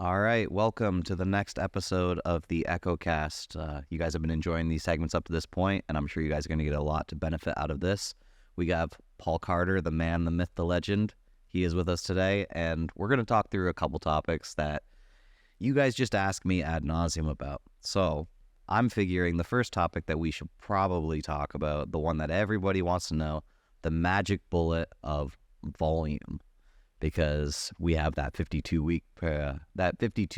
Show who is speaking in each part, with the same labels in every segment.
Speaker 1: All right, welcome to the next episode of the EchoCast. You guys have been enjoying these segments up to this point, and I'm sure you guys are going to get a lot to benefit out of this. We have Paul Carter, the man, the myth, the legend. He is with us today, and we're going to talk through a couple topics that you guys just asked me ad nauseum about. So I'm figuring the first topic that we should probably talk about, the one that everybody wants to know, the magic bullet of volume. Because we have that 52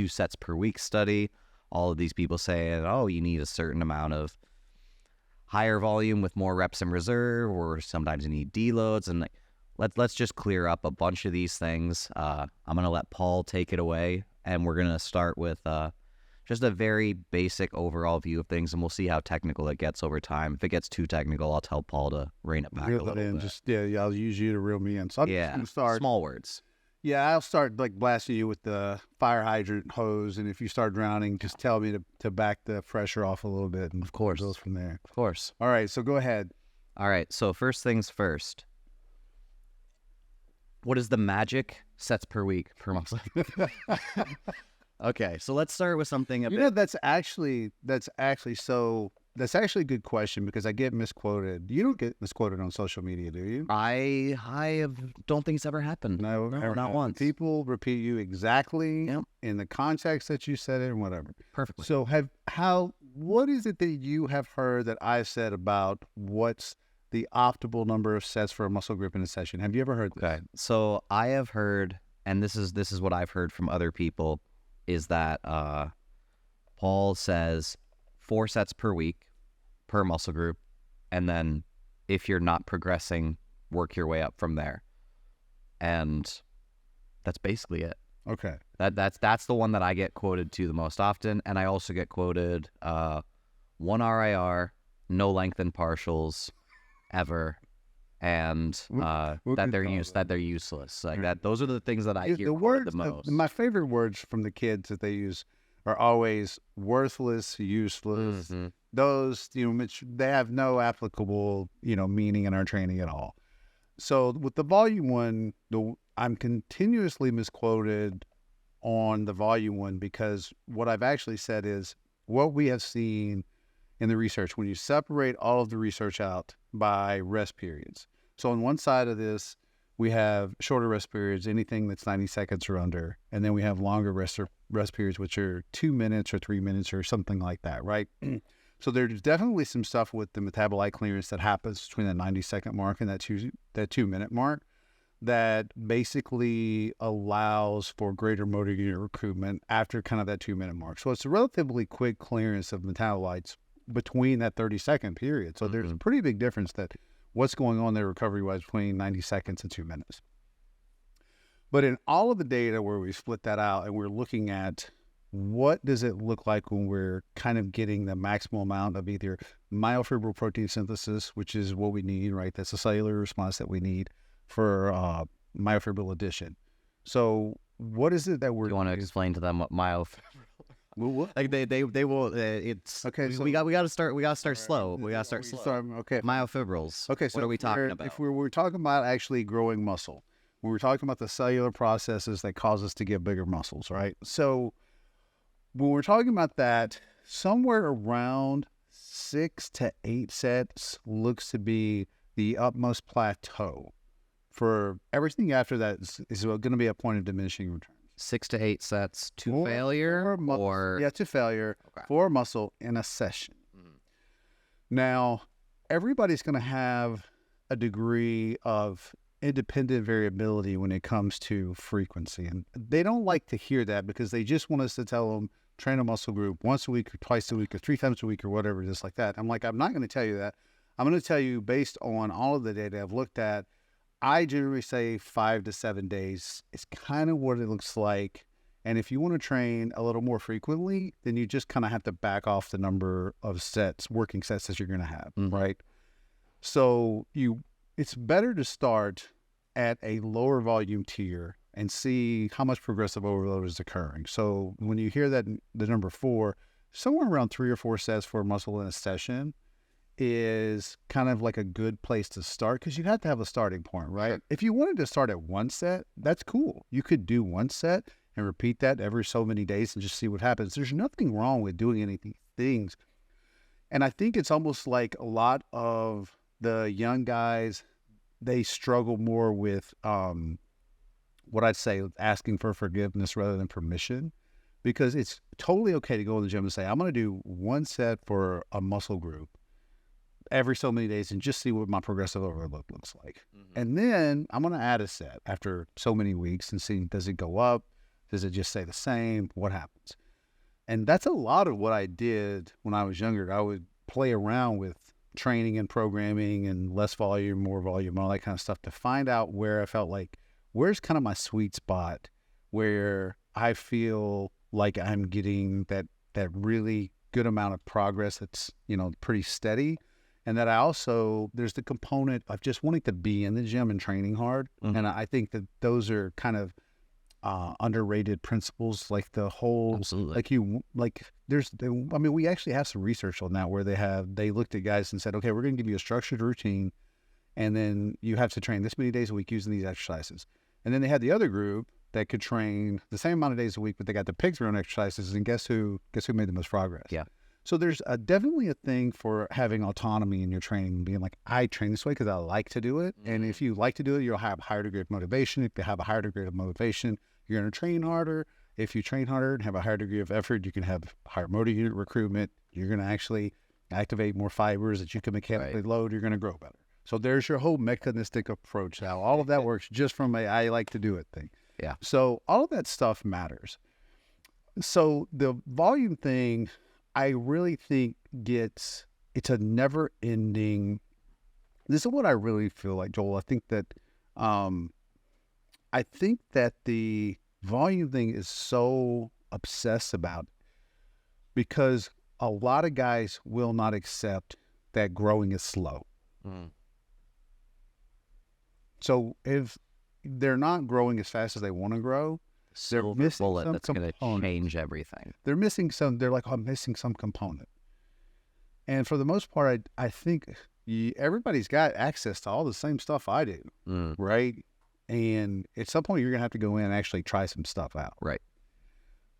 Speaker 1: sets per week study. All of these people saying, oh, you need a certain amount of higher volume with more reps in reserve, or sometimes you need deloads. And let's just clear up a bunch of these things. I'm going to let Paul take it away, and we're going to start with just a very basic overall view of things, and we'll see how technical it gets over time. If it gets too technical, I'll tell Paul to rein it back a little bit.
Speaker 2: I'll use you to reel me in. So I'm just going to start.
Speaker 1: Small words.
Speaker 2: Yeah, I'll start blasting you with the fire hydrant hose, and if you start drowning, just tell me to back the pressure off a little bit, and
Speaker 1: of course,
Speaker 2: goes from there.
Speaker 1: Of course.
Speaker 2: All right, so go ahead.
Speaker 1: All right, so first things first. What is the magic sets per week per muscle? Okay, so let's start with something a bit.
Speaker 2: That's actually a good question, because I get misquoted. You don't get misquoted on social media, do you?
Speaker 1: I don't think it's ever happened.
Speaker 2: No,
Speaker 1: not once.
Speaker 2: People repeat you exactly in the context that you said it and whatever.
Speaker 1: Perfectly.
Speaker 2: So what is it that you have heard that I've said about what's the optimal number of sets for a muscle group in a session? Have you ever heard this?
Speaker 1: Okay, so I have heard, and this is what I've heard from other people, is that Paul says 4 sets per week per muscle group, and then if you're not progressing, work your way up from there. And that's basically it.
Speaker 2: Okay.
Speaker 1: That's the one that I get quoted to the most often, and I also get quoted 1 RIR, no lengthened partials ever, and that they're useless. Like that. Those are the things that I hear the most.
Speaker 2: My favorite words from the kids that they use are always worthless, useless.
Speaker 1: Mm-hmm.
Speaker 2: Those, they have no applicable, meaning in our training at all. So with the volume one, I'm continuously misquoted on the volume one, because what I've actually said is what we have seen in the research, when you separate all of the research out by rest periods. So on one side of this, we have shorter rest periods, anything that's 90 seconds or under. And then we have longer rest periods, which are 2 minutes or 3 minutes or something like that, right? So there's definitely some stuff with the metabolite clearance that happens between that 90-second mark and that 2-minute mark that basically allows for greater motor unit recruitment after kind of that 2-minute mark. So it's a relatively quick clearance of metabolites between that 30-second period. So there's a pretty big difference that what's going on there recovery-wise between 90 seconds and 2 minutes. But in all of the data where we split that out and we're looking at what does it look like when we're kind of getting the maximal amount of either myofibril protein synthesis, which is what we need, right? That's the cellular response that we need for myofibril addition. So what is it that we're...
Speaker 1: Do you want to explain to them what myofibril...
Speaker 2: What?
Speaker 1: Like they will. It's okay. So we got to start. We got to start slow. We got to start slow.
Speaker 2: Okay.
Speaker 1: Myofibrils.
Speaker 2: Okay. So
Speaker 1: what are we talking about?
Speaker 2: If we're talking about actually growing muscle, when we're talking about the cellular processes that cause us to get bigger muscles, right? So when we're talking about that, somewhere around 6 to 8 sets looks to be the utmost plateau. For everything after that is going to be a point of diminishing return.
Speaker 1: 6 to 8 sets to failure,
Speaker 2: to failure for muscle in a session.
Speaker 1: Mm-hmm.
Speaker 2: Now, everybody's going to have a degree of independent variability when it comes to frequency, and they don't like to hear that because they just want us to tell them train a muscle group once a week or twice a week or 3 times a week or whatever, just like that. I'm like, I'm not going to tell you that. I'm going to tell you based on all of the data I've looked at. I generally say 5 to 7 days is kind of what it looks like. And if you want to train a little more frequently, then you just kind of have to back off the number of working sets that you're going to have, right? So it's better to start at a lower volume tier and see how much progressive overload is occurring. So when you hear that the number 4, somewhere around 3 or 4 sets for a muscle in a session is kind of like a good place to start, because you have to have a starting point, right? Sure. If you wanted to start at 1 set, that's cool. You could do 1 set and repeat that every so many days and just see what happens. There's nothing wrong with doing any of these things. And I think it's almost like a lot of the young guys, they struggle more with what I'd say asking for forgiveness rather than permission, because it's totally okay to go in the gym and say, I'm going to do one set for a muscle group every so many days and just see what my progressive overload looks like. And then I'm going to add a set after so many weeks and see, does it go up? Does it just stay the same? What happens? And that's a lot of what I did when I was younger. I would play around with training and programming and less volume, more volume, all that kind of stuff to find out where I felt like, where's kind of my sweet spot where I feel like I'm getting that really good amount of progress that's, pretty steady. And that I also, there's the component of just wanting to be in the gym and training hard. And I think that those are kind of underrated principles, like the whole,
Speaker 1: Absolutely.
Speaker 2: we actually have some research on that where they looked at guys and said, okay, we're going to give you a structured routine, and then you have to train this many days a week using these exercises. And then they had the other group that could train the same amount of days a week, but they got to pick their own exercises, and guess who made the most progress?
Speaker 1: Yeah.
Speaker 2: So there's definitely a thing for having autonomy in your training, being like, I train this way because I like to do it. And if you like to do it, you'll have a higher degree of motivation. If you have a higher degree of motivation, you're going to train harder. If you train harder and have a higher degree of effort, you can have higher motor unit recruitment. You're going to actually activate more fibers that you can mechanically load. You're going to grow better. So there's your whole mechanistic approach. Now, all of that works just from I like to do it thing.
Speaker 1: Yeah.
Speaker 2: So all of that stuff matters. So the volume thing, I really think it's a never ending. This is what I really feel like, Joel. I think that the volume thing is so obsessed about because a lot of guys will not accept that growing is slow. So if they're not growing as fast as they want to grow, they're missing
Speaker 1: bullet
Speaker 2: some
Speaker 1: that's going to
Speaker 2: component.
Speaker 1: change everything.
Speaker 2: They're missing some. They're like, I'm missing some component. And for the most part, I think everybody's got access to all the same stuff I do, right? And at some point, you're gonna have to go in and actually try some stuff out,
Speaker 1: Right.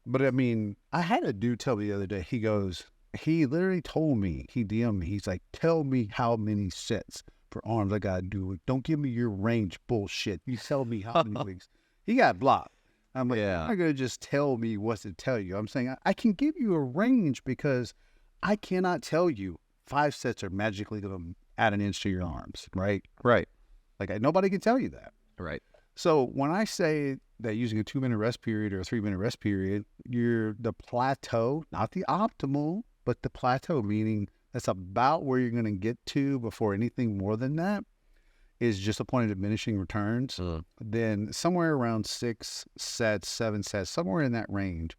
Speaker 2: But I mean, I had a dude tell me the other day. He literally told me, he DM'd me. He's like, tell me how many sets for arms I gotta do. Don't give me your range bullshit. You tell me how many weeks. He got blocked. I'm like, You're not going to just tell me what to tell you. I'm saying I can give you a range because I cannot tell you 5 sets are magically going to add an inch to your arms, right?
Speaker 1: Right.
Speaker 2: Like nobody can tell you that.
Speaker 1: Right.
Speaker 2: So when I say that using a 2-minute rest period or a 3-minute rest period, the plateau, not the optimal, but the plateau, meaning that's about where you're going to get to before anything more than that is just a point of diminishing returns. Then somewhere around 6 sets, 7 sets, somewhere in that range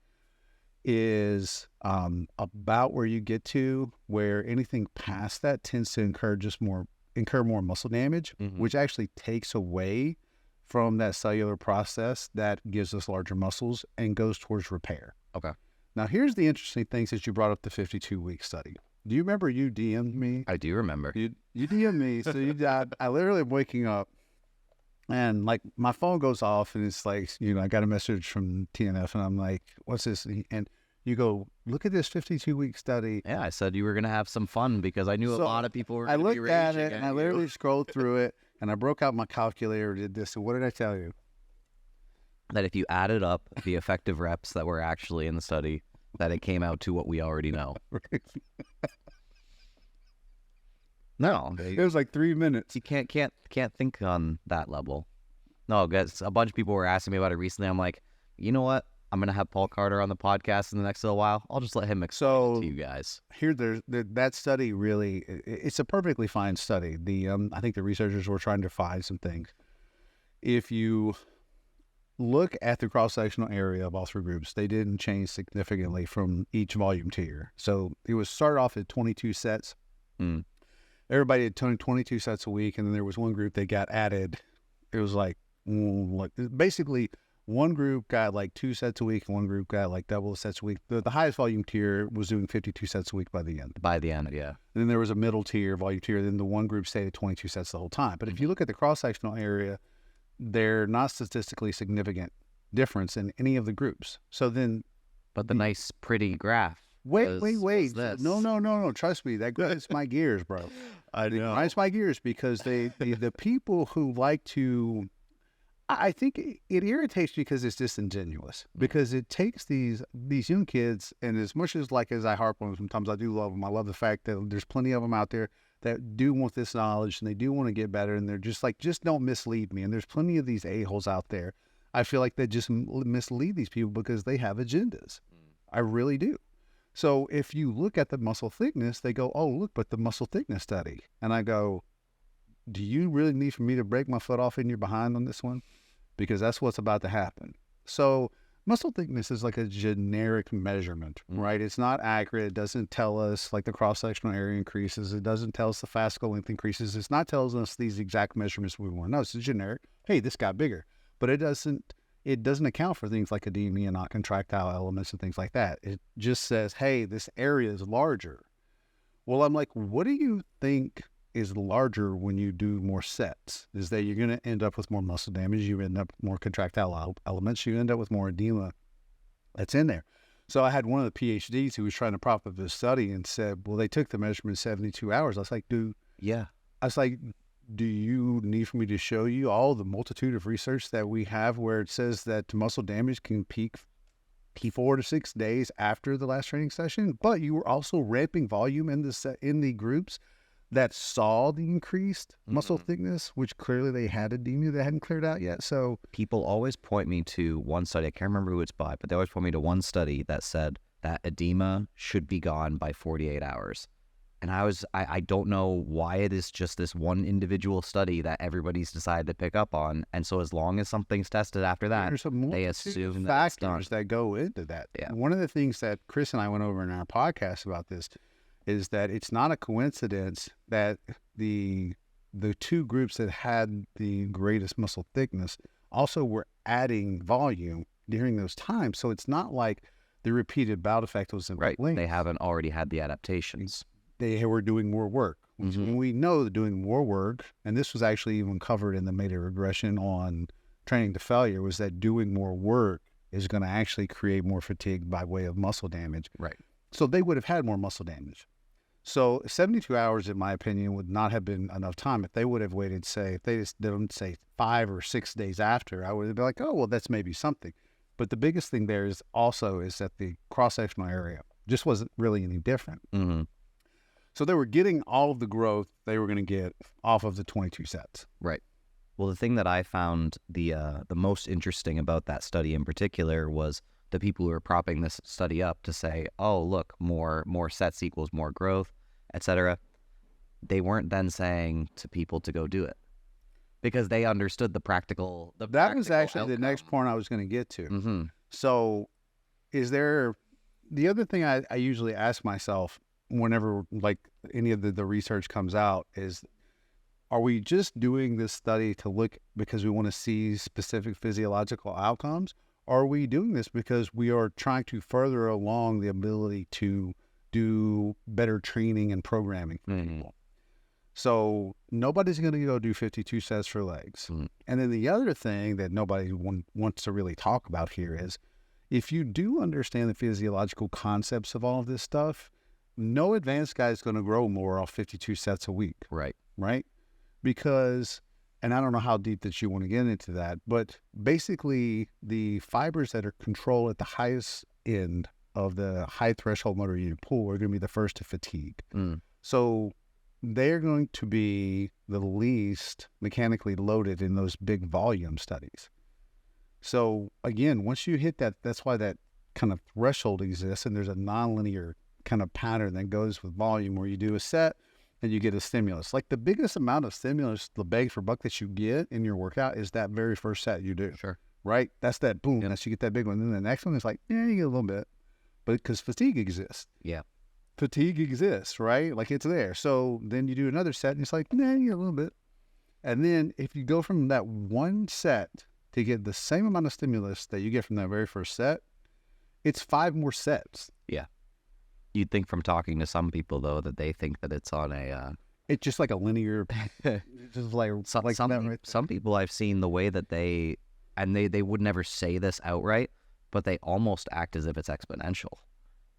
Speaker 2: is about where you get to, where anything past that tends to incur more muscle damage, which actually takes away from that cellular process that gives us larger muscles and goes towards repair.
Speaker 1: Okay.
Speaker 2: Now, here's the interesting thing since you brought up the 52-week study. Do you remember you DM'd me?
Speaker 1: I do remember.
Speaker 2: You DM'd me. So I literally am waking up and like my phone goes off and it's like, I got a message from TNF and I'm like, what's this? And you go, look at this 52-week study.
Speaker 1: Yeah, I said you were going to have some fun because I knew a lot of people were going to be raging.
Speaker 2: I looked at it and I literally scrolled through it and I broke out my calculator, did this. And what did I tell you?
Speaker 1: That if you added up the effective reps that were actually in the study, that it came out to what we already know. No,
Speaker 2: it was like 3 minutes.
Speaker 1: You can't think on that level. No, guys, a bunch of people were asking me about it recently. I'm like, you know what? I'm gonna have Paul Carter on the podcast in the next little while. I'll just let him explain it to you guys.
Speaker 2: Here, that study really, it's a perfectly fine study. I think the researchers were trying to find some things. If you look at the cross-sectional area of all 3 groups, they didn't change significantly from each volume tier. So it was started off at 22 sets. Everybody had 22 sets a week, and then there was one group that got added. It was like basically one group got like 2 sets a week, and one group got like double the sets a week. The highest volume tier was doing 52 sets a week by the end.
Speaker 1: Yeah.
Speaker 2: And then there was a middle tier, volume tier. Then the one group stayed at 22 sets the whole time. But if you look at the cross-sectional area, they're not statistically significant difference in any of the groups. So then,
Speaker 1: But the nice, pretty graph.
Speaker 2: wait.
Speaker 1: was this.
Speaker 2: No. Trust me, that grinds my gears, bro.
Speaker 1: I
Speaker 2: It grinds my gears because the people who like to, I think it irritates me because it's disingenuous. Because it takes these young kids, and as much as I harp on them, sometimes I do love them. I love the fact that there's plenty of them out there that do want this knowledge and they do want to get better, and they're just like, just don't mislead me. And there's plenty of these a-holes out there. I feel like they just mislead these people because they have agendas. I really do. So if you look at the muscle thickness, they go, oh, look, but the muscle thickness study. And I go, do you really need for me to break my foot off in your behind on this one? Because that's what's about to happen. So muscle thickness is like a generic measurement, right? It's not accurate. It doesn't tell us like the cross-sectional area increases. It doesn't tell us the fascicle length increases. It's not telling us these exact measurements we want. No, it's a generic. Hey, this got bigger. But it doesn't account for things like edema and not contractile elements and things like that. It just says, hey, this area is larger. Well, I'm like, what do you think is larger when you do more sets? Is that you're going to end up with more muscle damage. You end up with more contractile elements. You end up with more edema that's in there. So I had one of the PhDs who was trying to prop up this study and said, well, they took the measurement 72 hours. I was like, do you need for me to show you all the multitude of research that we have where it says that muscle damage can peak 4 to 6 days after the last training session? But you were also ramping volume in the groups that saw the increased muscle thickness, which clearly they had edema that hadn't cleared out yet. So
Speaker 1: people always point me to one study. I can't remember who it's by, but they always point me to one study that said that edema should be gone by 48 hours. And I don't know why it is just this one individual study that everybody's decided to pick up on. And so as long as something's tested after that, they assume that it's done.
Speaker 2: Factors that go into that.
Speaker 1: Yeah.
Speaker 2: One of the things that Chris and I went over in our podcast about this is that it's not a coincidence that the two groups that had the greatest muscle thickness also were adding volume during those times. So it's not like the repeated bout effect was in
Speaker 1: right.
Speaker 2: length.
Speaker 1: They haven't already had the adaptations.
Speaker 2: They were doing more work. When we know that doing more work, and this was actually even covered in the meta regression on training to failure, was that doing more work is going to actually create more fatigue by way of muscle damage.
Speaker 1: Right.
Speaker 2: So they would have had more muscle damage. So 72 hours, in my opinion, would not have been enough time. If they would have waited, if they just did them, 5 or 6 days after, I would have been like, oh, well, that's maybe something. But the biggest thing there is that the cross-sectional area just wasn't really any different.
Speaker 1: Mm-hmm.
Speaker 2: So they were getting all of the growth they were going to get off of the 22 sets.
Speaker 1: Right. Well, the thing that I found the most interesting about that study in particular was the people who were propping this study up to say, oh, look, more sets equals more growth, etc. They weren't then saying to people to go do it because they understood the practical.
Speaker 2: That was actually
Speaker 1: outcome.
Speaker 2: The next point I was going to get to.
Speaker 1: Mm-hmm.
Speaker 2: So is there, the other thing I usually ask myself whenever like any of the research comes out is, are we just doing this study to look because we want to see specific physiological outcomes? Or are we doing this because we are trying to further along the ability to do better training and programming for people? So nobody's going to go do 52 sets for legs. And then the other thing that nobody wants to really talk about here is, if you do understand the physiological concepts of all of this stuff, no advanced guy is going to grow more off 52 sets a week.
Speaker 1: Right.
Speaker 2: Right? Because, and I don't know how deep that you want to get into that, but basically the fibers that are controlled at the highest end of the high threshold motor unit pool are going to be the first to fatigue. So they're going to be the least mechanically loaded in those big volume studies. So again, once you hit that, that's why that kind of threshold exists, and there's a nonlinear kind of pattern that goes with volume where you do a set and you get a stimulus. Like the biggest amount of stimulus, the bang for buck that you get in your workout is that very first set you do.
Speaker 1: Sure.
Speaker 2: Right? That's that boom. That's you get that big one. And then the next one is like, yeah, you get a little bit. But because fatigue exists.
Speaker 1: Yeah.
Speaker 2: Fatigue exists, right? Like it's there. So then you do another set and it's like, nah, you get a little bit. And then if you go from that one set to get the same amount of stimulus that you get from that very first set, it's 5 more sets.
Speaker 1: Yeah. You'd think from talking to some people, though, that they think that it's on a...
Speaker 2: It's just like a linear... just like
Speaker 1: some people I've seen, the way that they and they would never say this outright, but they almost act as if it's exponential.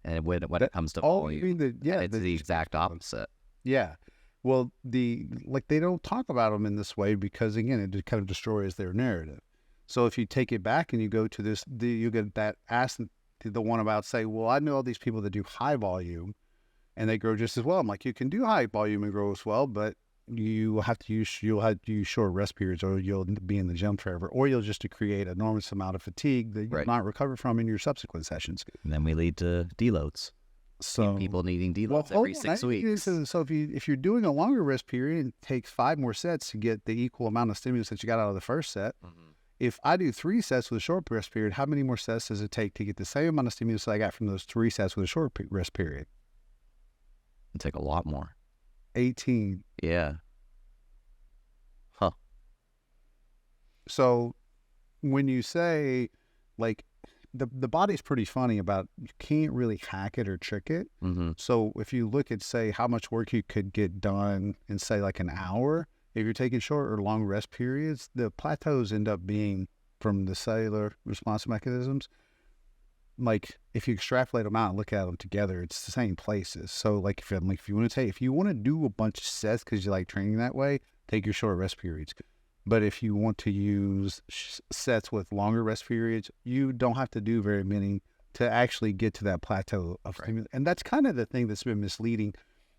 Speaker 1: And when it comes to volume, it's the exact opposite.
Speaker 2: Yeah. Well, they don't talk about them in this way because, again, it kind of destroys their narrative. So if you take it back and you go to this, you get that the one about say, well, I know all these people that do high volume and they grow just as well. I'm like, you can do high volume and grow as well, but you'll have to use short rest periods, or you'll be in the gym forever, or you'll just create an enormous amount of fatigue that you'll not recover from in your subsequent sessions.
Speaker 1: And then we lead to deloads. So people needing deloads every 6 weeks.
Speaker 2: So if you're doing a longer rest period, it takes 5 more sets to get the equal amount of stimulus that you got out of the first set. Mm-hmm. If I do 3 sets with a short rest period, how many more sets does it take to get the same amount of stimulus that I got from those 3 sets with a short rest period?
Speaker 1: It'd take a lot more.
Speaker 2: 18.
Speaker 1: Yeah. Huh.
Speaker 2: So when you say, like, the body's pretty funny about, you can't really hack it or trick it.
Speaker 1: Mm-hmm.
Speaker 2: So if you look at, say, how much work you could get done in, say, like an hour, if you're taking short or long rest periods, the plateaus end up being from the cellular response mechanisms. Like, if you extrapolate them out and look at them together, it's the same places. So, like, if you want to do a bunch of sets because you like training that way, take your short rest periods. But if you want to use sets with longer rest periods, you don't have to do very many to actually get to that plateau of stimulus. And that's kind of the thing that's been misleading,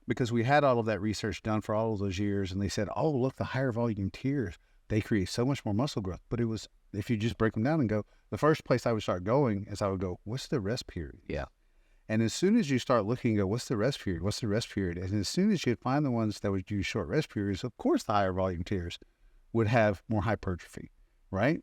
Speaker 2: because we had all of that research done for all of those years, and they said, oh, look, the higher volume tiers, they create so much more muscle growth. But it was, if you just break them down and go, the first place I would start going is I would go, what's the rest period?
Speaker 1: Yeah.
Speaker 2: And as soon as you start looking and go, what's the rest period? What's the rest period? And as soon as you find the ones that would use short rest periods, of course, the higher volume tiers would have more hypertrophy, right?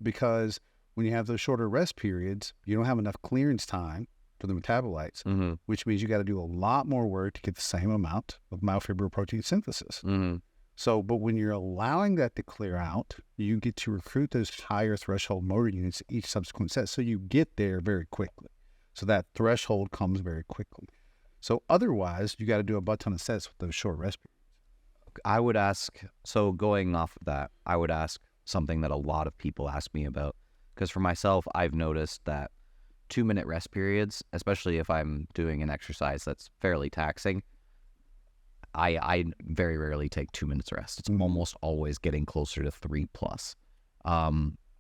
Speaker 2: Because when you have those shorter rest periods, you don't have enough clearance time for the metabolites,
Speaker 1: mm-hmm.
Speaker 2: which means you got to do a lot more work to get the same amount of myofibrillar protein synthesis.
Speaker 1: Mm-hmm.
Speaker 2: So, but when you're allowing that to clear out, you get to recruit those higher threshold motor units each subsequent set. So you get there very quickly. So that threshold comes very quickly. So otherwise, you got to do a butt ton of sets with those short rest periods.
Speaker 1: I would ask, so going off of that, I would ask something that a lot of people ask me about. Because for myself, I've noticed that 2-minute rest periods, especially if I'm doing an exercise that's fairly taxing, I very rarely take 2 minutes rest. It's almost always getting closer to 3+.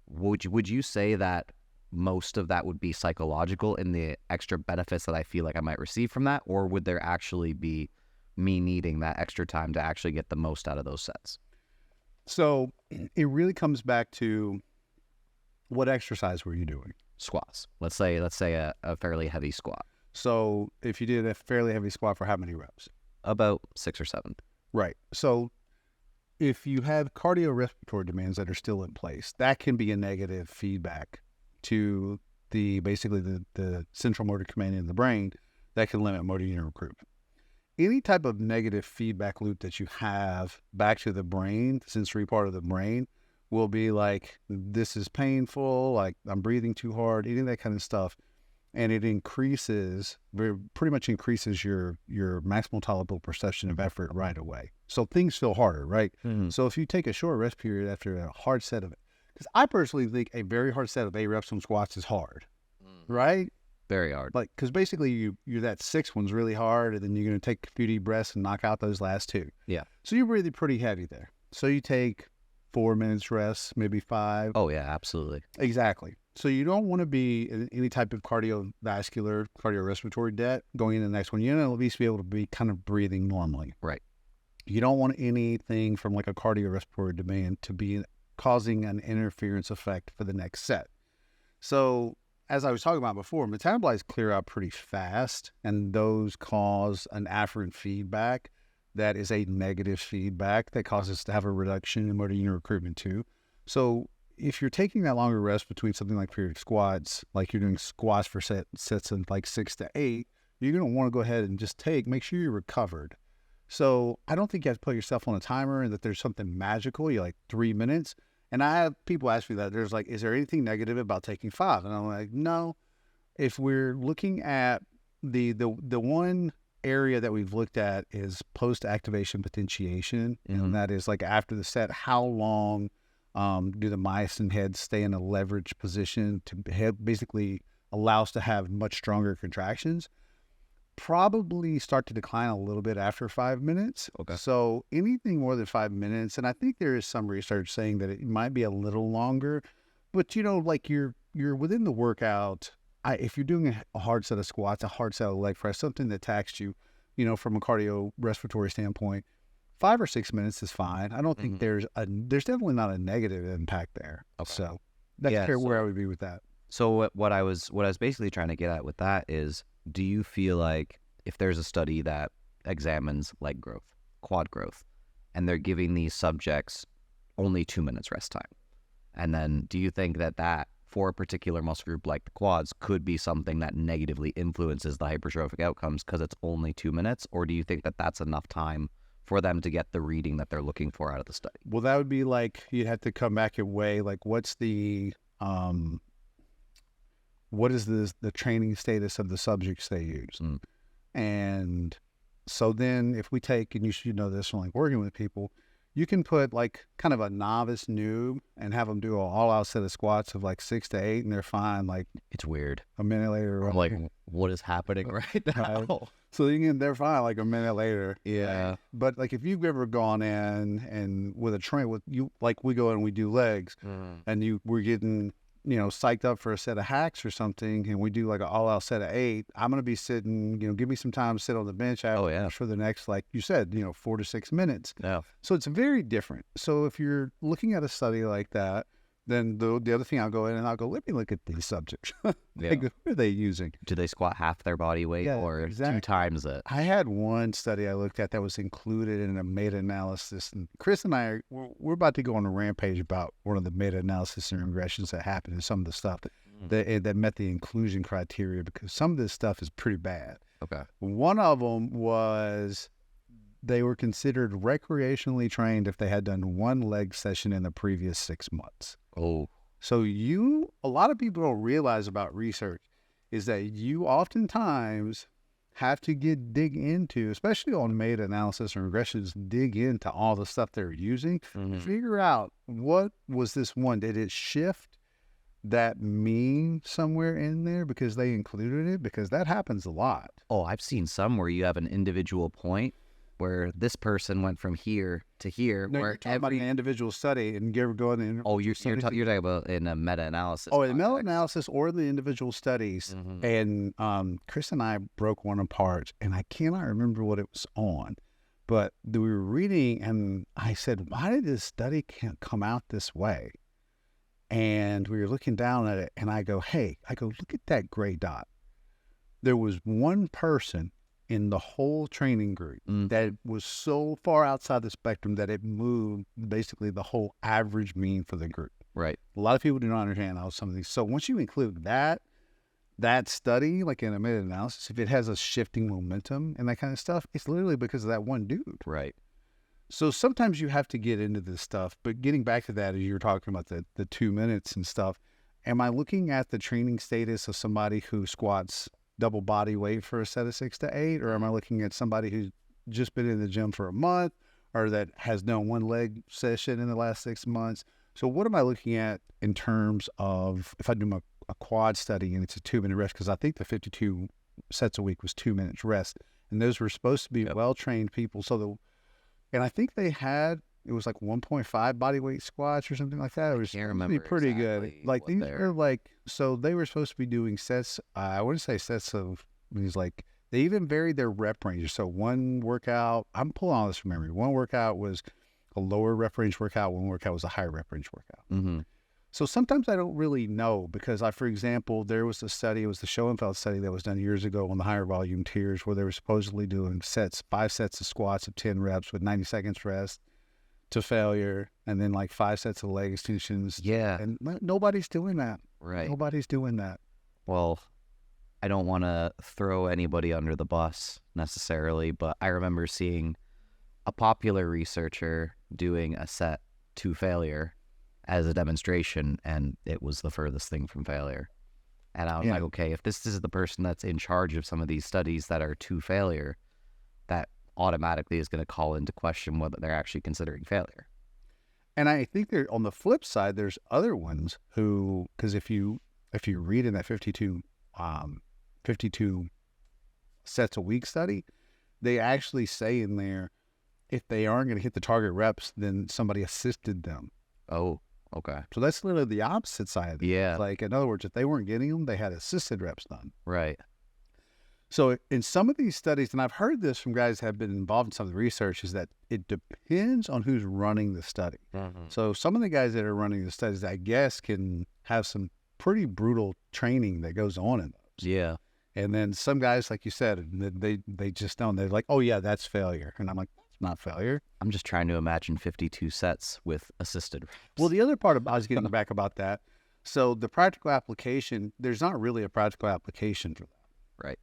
Speaker 1: Would you say that most of that would be psychological in the extra benefits that I feel like I might receive from that? Or would there actually be me needing that extra time to actually get the most out of those sets?
Speaker 2: So it really comes back to, what exercise were you doing?
Speaker 1: Squats. Let's say a fairly heavy squat.
Speaker 2: So if you did a fairly heavy squat, for how many reps?
Speaker 1: About 6 or 7.
Speaker 2: Right. So if you have cardiorespiratory demands that are still in place, that can be a negative feedback to basically the central motor command in the brain that can limit motor unit recruitment. Any type of negative feedback loop that you have back to the brain, the sensory part of the brain, will be like, this is painful, like I'm breathing too hard, any of that kind of stuff. And it pretty much increases your maximal tolerable perception of effort right away. So things feel harder, right?
Speaker 1: Mm-hmm.
Speaker 2: So if you take a short rest period after a hard set of it, because I personally think a very hard set of 8 reps on squats is hard, right?
Speaker 1: Very hard.
Speaker 2: Like, because basically you're that 6th one's really hard, and then you're going to take a few deep breaths and knock out those last 2.
Speaker 1: Yeah.
Speaker 2: So you're breathing pretty heavy there. So you take 4 minutes rest, maybe 5.
Speaker 1: Oh yeah, absolutely.
Speaker 2: Exactly. So you don't want to be in any type of cardiorespiratory debt going into the next one. You want to at least be able to be kind of breathing normally.
Speaker 1: Right.
Speaker 2: You don't want anything from like a cardiorespiratory demand to be causing an interference effect for the next set. So as I was talking about before, metabolites clear out pretty fast, and those cause an afferent feedback that is a negative feedback that causes us to have a reduction in motor unit recruitment too. So if you're taking that longer rest between something like periodic squats, like you're doing squats for sets of like 6 to 8, you're going to want to go ahead and just make sure you're recovered. So I don't think you have to put yourself on a timer and that there's something magical. You're like 3 minutes. And I have people ask me that. There's like, is there anything negative about taking 5? And I'm like, no. If we're looking at the one area that we've looked at is post-activation potentiation.
Speaker 1: Mm-hmm.
Speaker 2: And that is like after the set, how long Do the myosin heads stay in a leveraged position to basically allow us to have much stronger contractions? Probably start to decline a little bit after 5 minutes.
Speaker 1: Okay.
Speaker 2: So anything more than 5 minutes, and I think there is some research saying that it might be a little longer, but like you're within the workout. If you're doing a hard set of squats, a hard set of leg press, something that taxed you, from a cardiorespiratory standpoint, 5 or 6 minutes is fine. I don't think there's definitely not a negative impact there.
Speaker 1: Okay.
Speaker 2: So that's where I would be with that.
Speaker 1: So what I was basically trying to get at with that is, do you feel like if there's a study that examines leg growth, quad growth, and they're giving these subjects only 2 minutes rest time, and then do you think that for a particular muscle group like the quads could be something that negatively influences the hypertrophic outcomes because it's only 2 minutes, or do you think that that's enough time for them to get the reading that they're looking for out of the study?
Speaker 2: Well, that would be like you'd have to come back and weigh like what's what is the training status of the subjects they use. And so then if we take, and you should know this from like working with people, you can put like kind of a novice noob and have them do an all-out set of squats of like 6 to 8, and they're fine. Like
Speaker 1: It's weird.
Speaker 2: a minute later,
Speaker 1: I'm like, what is happening right now?
Speaker 2: Right. So they're fine like a minute later.
Speaker 1: Yeah.
Speaker 2: Right? But like if you've ever gone in and with a train with you, like we go in and we do legs, and we're getting psyched up for a set of hacks or something, and we do like an all-out set of 8, I'm going to be sitting, give me some time to sit on the bench after for the next, like you said, 4 to 6 minutes.
Speaker 1: Yeah.
Speaker 2: So it's very different. So if you're looking at a study like that, then the other thing I'll go in and I'll go, let me look at these subjects. Like, who are they using?
Speaker 1: Do they squat half their body weight or 2 times it?
Speaker 2: I had one study I looked at that was included in a meta-analysis, and Chris and I we're about to go on a rampage about one of the meta-analysis and regressions that happened and some of the stuff that met the inclusion criteria, because some of this stuff is pretty bad.
Speaker 1: Okay.
Speaker 2: One of them was they were considered recreationally trained if they had done one leg session in the previous 6 months.
Speaker 1: Oh.
Speaker 2: So a lot of people don't realize about research is that you oftentimes have to dig into, especially on meta-analysis and regressions, dig into all the stuff they're using, figure out what was this one. Did it shift that mean somewhere in there because they included it? Because that happens a lot.
Speaker 1: Oh, I've seen some where you have an individual point where this person went from here to here.
Speaker 2: No,
Speaker 1: where
Speaker 2: you're talking about an individual study, and you ever go in and
Speaker 1: you're talking about in a meta-analysis.
Speaker 2: Oh, in meta-analysis or the individual studies. And Chris and I broke one apart, and I cannot remember what it was on, but we were reading, and I said, why did this study can't come out this way? And we were looking down at it, and I go, look at that gray dot. There was one person in the whole training group that was so far outside the spectrum that it moved basically the whole average mean for the group.
Speaker 1: Right.
Speaker 2: A lot of people do not understand how some of these. So once you include that study, like in a meta-analysis, if it has a shifting momentum and that kind of stuff, it's literally because of that one dude.
Speaker 1: Right.
Speaker 2: So sometimes you have to get into this stuff. But getting back to that, as you were talking about the 2 minutes and stuff, am I looking at the training status of somebody who squats double body weight for a set of 6 to 8, or am I looking at somebody who's just been in the gym for a month, or that has done one leg session in the last 6 months? So what am I looking at in terms of if I do a quad study and it's a 2-minute rest, because I think the 52 sets a week was 2 minutes rest, and those were supposed to be well-trained people. And I think it was like 1.5 body weight squats or something like that. It was pretty good. Like these are so they were supposed to be doing sets. I wouldn't say sets of these, like they even varied their rep ranges. So one workout, I'm pulling all this from memory. One workout was a lower rep range workout. One workout was a higher rep range workout. So sometimes I don't really know, because for example, there was a study, it was the Schoenfeld study that was done years ago on the higher volume tiers, where they were supposedly doing 5 sets of squats of 10 reps with 90 seconds rest to failure, and then like 5 sets of leg extensions.
Speaker 1: Yeah.
Speaker 2: And nobody's doing that.
Speaker 1: Right.
Speaker 2: Nobody's doing that.
Speaker 1: Well, I don't want to throw anybody under the bus necessarily, but I remember seeing a popular researcher doing a set to failure as a demonstration, and it was the furthest thing from failure. And I was like, okay, if this is the person that's in charge of some of these studies that are to failure, that automatically is going to call into question whether they're actually considering failure.
Speaker 2: And I think there, on the flip side, there's other ones who, because if you read in that 52 sets a week study, they actually say in there, if they aren't going to hit the target reps, then somebody assisted them.
Speaker 1: Oh, okay.
Speaker 2: So that's literally the opposite side of it.
Speaker 1: Yeah.
Speaker 2: It's like, in other words, if they weren't getting them, they had assisted reps done.
Speaker 1: Right.
Speaker 2: So in some of these studies, and I've heard this from guys that have been involved in some of the research, is that it depends on who's running the study.
Speaker 1: Mm-hmm.
Speaker 2: So some of the guys that are running the studies, I guess, can have some pretty brutal training that goes on in those.
Speaker 1: Yeah.
Speaker 2: And then some guys, like you said, they just don't. They're like, oh, yeah, that's failure. And I'm like, that's not failure.
Speaker 1: I'm just trying to imagine 52 sets with assisted reps.
Speaker 2: Well, the other part, I was getting back about that. So the practical application, there's not really a practical application for that.
Speaker 1: Right.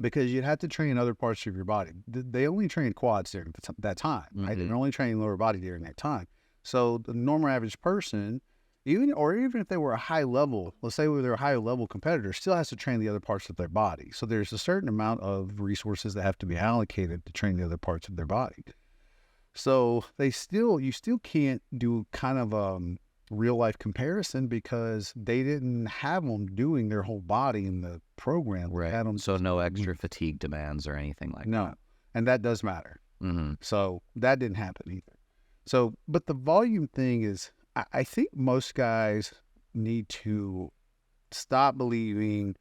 Speaker 2: Because you'd have to train other parts of your body. They only train quads during that time, right?
Speaker 1: Mm-hmm.
Speaker 2: They're only training lower body during that time. So the normal average person, even if they were a high level, let's say they're a high level competitor, still has to train the other parts of their body. So there's a certain amount of resources that have to be allocated to train the other parts of their body. So you still can't do kind of real life comparison because they didn't have them doing their whole body in the program.
Speaker 1: Right.
Speaker 2: Had them
Speaker 1: So no extra fatigue demands or anything like
Speaker 2: no,
Speaker 1: that.
Speaker 2: and that does matter.
Speaker 1: Mm-hmm.
Speaker 2: So that didn't happen either. So, but the volume thing is, I think most guys need to stop believing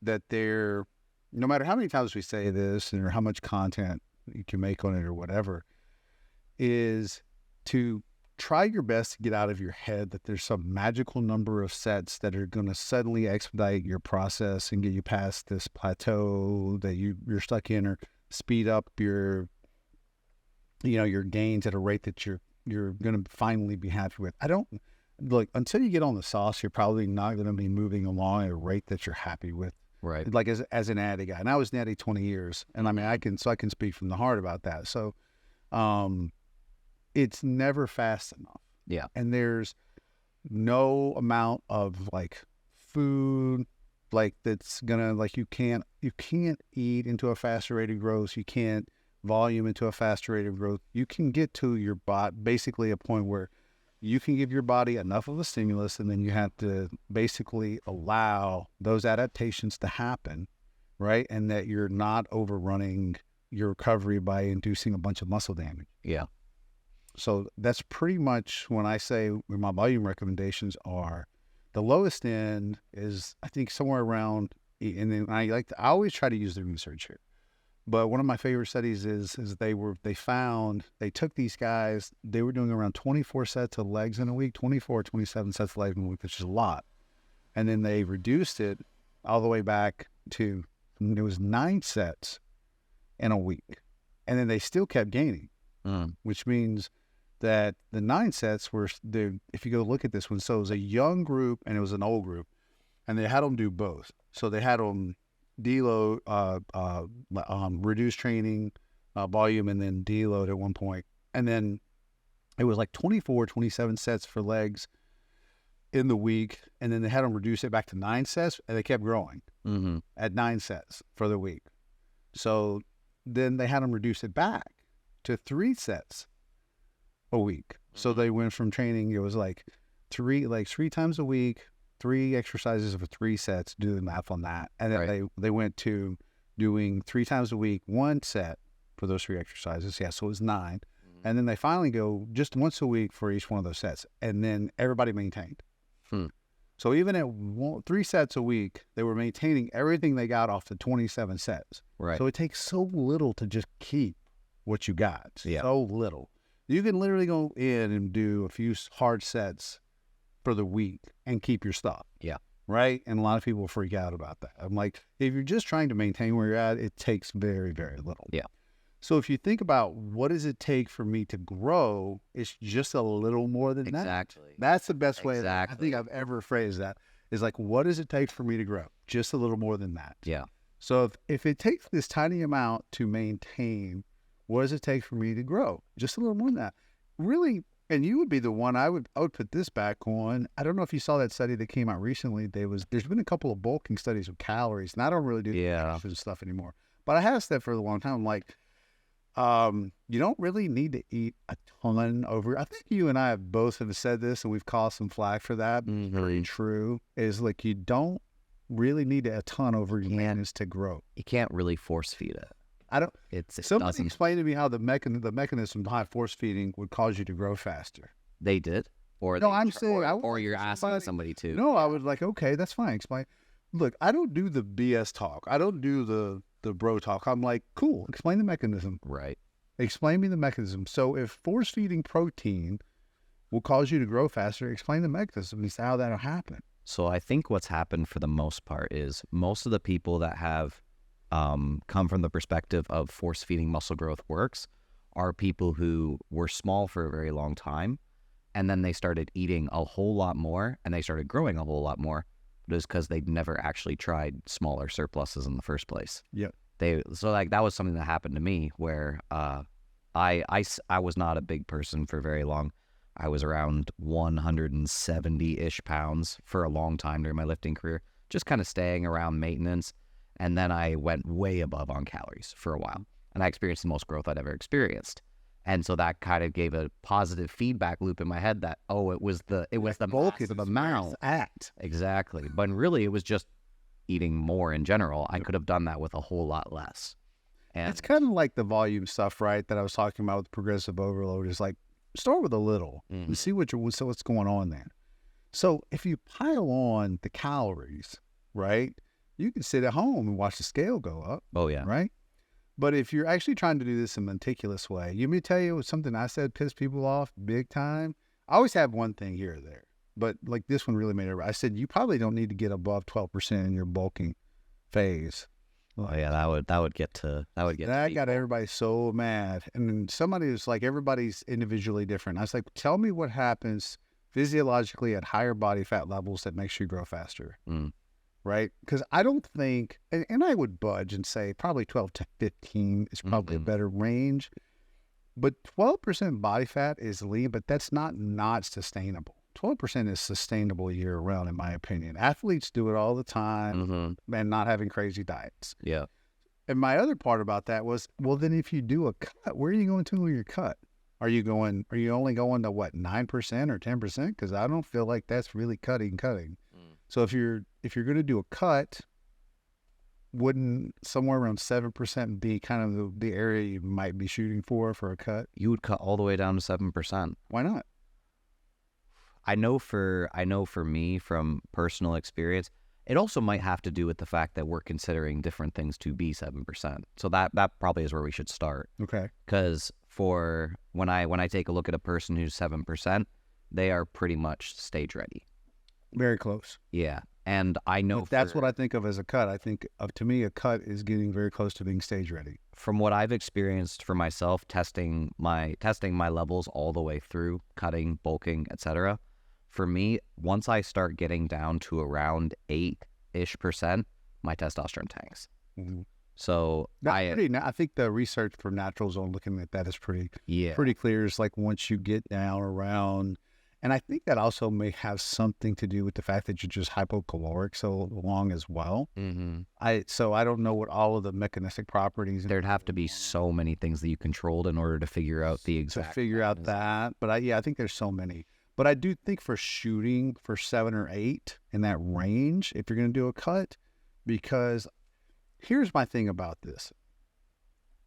Speaker 2: that they're, no matter how many times we say this or how much content you can make on it or whatever, is to try your best to get out of your head that there's some magical number of sets that are going to suddenly expedite your process and get you past this plateau that you're stuck in, or speed up your gains at a rate that you're going to finally be happy with. I don't look, until you get on the sauce, you're probably not going to be moving along at a rate that you're happy with.
Speaker 1: Right.
Speaker 2: Like as an natty guy, and I was natty 20 years, and I mean I can speak from the heart about that. So, it's never fast enough.
Speaker 1: Yeah.
Speaker 2: And there's no amount of like food like that's gonna, like, you can't eat into a faster rate of growth. You can't volume into a faster rate of growth. You can get to your body basically a point where you can give your body enough of a stimulus, and then you have to basically allow those adaptations to happen, right? And that you're not overrunning your recovery by inducing a bunch of muscle damage.
Speaker 1: Yeah.
Speaker 2: So that's pretty much when I say my volume recommendations are, the lowest end is, I think, somewhere around, and then I always try to use the research here. But one of my favorite studies is they took these guys, they were doing around 24 sets of legs in a week, 27 sets of legs in a week, which is a lot. And then they reduced it all the way back to, it was 9 sets in a week. And then they still kept gaining, which means that the 9 sets were, if you go look at this one, so it was a young group and it was an old group, and they had them do both. So they had them deload, reduce training volume, and then deload at one point. And then it was like 27 sets for legs in the week. And then they had them reduce it back to 9 sets, and they kept growing at 9 sets for the week. So then they had them reduce it back to 3 sets a week. So they went from training, it was like 3 times a week, 3 exercises for 3 sets, do the math on that. And then
Speaker 1: Right.
Speaker 2: they went to doing 3 times a week, 1 set for those 3 exercises. Yeah, so it was 9. And then they finally go just once a week for each one of those sets. And then everybody maintained. So even at 3 sets a week, they were maintaining everything they got off the 27 sets.
Speaker 1: Right.
Speaker 2: So it takes so little to just keep what you got.
Speaker 1: Yeah.
Speaker 2: So little. You can literally go in and do a few hard sets for the week and keep your stuff.
Speaker 1: Yeah.
Speaker 2: Right? And a lot of people freak out about that. I'm like, if you're just trying to maintain where you're at, it takes very, very little.
Speaker 1: Yeah.
Speaker 2: So if you think about what does it take for me to grow, it's just a little more than that.
Speaker 1: Exactly.
Speaker 2: That's the best way I
Speaker 1: Exactly.
Speaker 2: think I've ever phrased that, is like, what does it take for me to grow? Just a little more than that.
Speaker 1: Yeah.
Speaker 2: So if it takes this tiny amount to maintain, what does it take for me to grow? Just a little more than that. Really, and you would be the one I would put this back on. I don't know if you saw that study that came out recently. There's been a couple of bulking studies with calories, and I don't really do the stuff anymore. But I have said for a long time, like, You don't really need to eat a ton over. I think you and I have both have said this, and we've caused some flack for that. Very true. Is like you don't really need a ton over your maintenance to grow.
Speaker 1: You can't really force feed it.
Speaker 2: I don't. Somebody
Speaker 1: doesn't.
Speaker 2: explained to me how the mechanism behind force feeding would cause you to grow faster.
Speaker 1: They did, or
Speaker 2: No,
Speaker 1: they
Speaker 2: I'm
Speaker 1: tr-
Speaker 2: saying
Speaker 1: or you're asking somebody to.
Speaker 2: No, I was like, okay, that's fine. Explain. Look, I don't do the BS talk. I don't do the bro talk. I'm like, cool. Explain the mechanism.
Speaker 1: Right.
Speaker 2: Explain me the mechanism. So if force feeding protein will cause you to grow faster, explain the mechanism and see how that'll happen.
Speaker 1: So I think what's happened for the most part is most of the people that have come from the perspective of force feeding muscle growth works are people who were small for a very long time, and then they started eating a whole lot more and they started growing a whole lot more. But it was because they'd never actually tried smaller surpluses in the first place.
Speaker 2: Yep.
Speaker 1: So like that was something that happened to me where I was not a big person for very long. I was around 170-ish pounds for a long time during my lifting career, just kind of staying around maintenance. And then I went way above on calories for a while. And I experienced the most growth I'd ever experienced. And so that kind of gave a positive feedback loop in my head that, it was the
Speaker 2: bulk
Speaker 1: massive
Speaker 2: is
Speaker 1: amount.
Speaker 2: At.
Speaker 1: Exactly. But really it was just eating more in general. I could have done that with a whole lot less. And
Speaker 2: It's kind of like the volume stuff, right? That I was talking about with progressive overload. Is like start with a little and see what's going on there. So if you pile on the calories, right, you can sit at home and watch the scale go up.
Speaker 1: Oh yeah.
Speaker 2: Right. But if you're actually trying to do this in a meticulous way, you may tell you something I said pissed people off big time. I always have one thing here or there, but like this one really made it right. I said, you probably don't need to get above 12% in your bulking phase.
Speaker 1: Oh yeah, that would get
Speaker 2: That got everybody so mad. And then somebody was like, everybody's individually different. I was like, tell me what happens physiologically at higher body fat levels that makes you grow faster. Right? Because I don't think, and I would budge and say probably 12 to 15 is probably a better range. But 12% body fat is lean, but that's not sustainable. 12% is sustainable year round, in my opinion. Athletes do it all the time and not having crazy diets.
Speaker 1: Yeah.
Speaker 2: And my other part about that was, well, then if you do a cut, where are you going to with your cut? Are you only going to what, 9% or 10%? Because I don't feel like that's really cutting. So if you're going to do a cut, wouldn't somewhere around 7% be kind of the area you might be shooting for a cut?
Speaker 1: You would cut all the way down to 7%.
Speaker 2: Why not?
Speaker 1: I know for me from personal experience, it also might have to do with the fact that we're considering different things to be 7%. So that probably is where we should start.
Speaker 2: Okay.
Speaker 1: Because for when I take a look at a person who's 7%, they are pretty much stage ready.
Speaker 2: Very close.
Speaker 1: Yeah. And I know
Speaker 2: that's what I think of as a cut. I think to me, a cut is getting very close to being stage ready.
Speaker 1: From what I've experienced for myself, testing my levels all the way through, cutting, bulking, etc. For me, once I start getting down to around 8-ish%, my testosterone tanks. So
Speaker 2: I think the research for Natural Zone looking at that is pretty clear. It's like once you get down around, and I think that also may have something to do with the fact that you're just hypocaloric so long as well. So I don't know what all of the mechanistic properties.
Speaker 1: There'd have to be so many things that you controlled in order to figure out the exact.
Speaker 2: To figure out that, but I think there's so many. But I do think for shooting for 7 or 8 in that range, if you're going to do a cut, because here's my thing about this.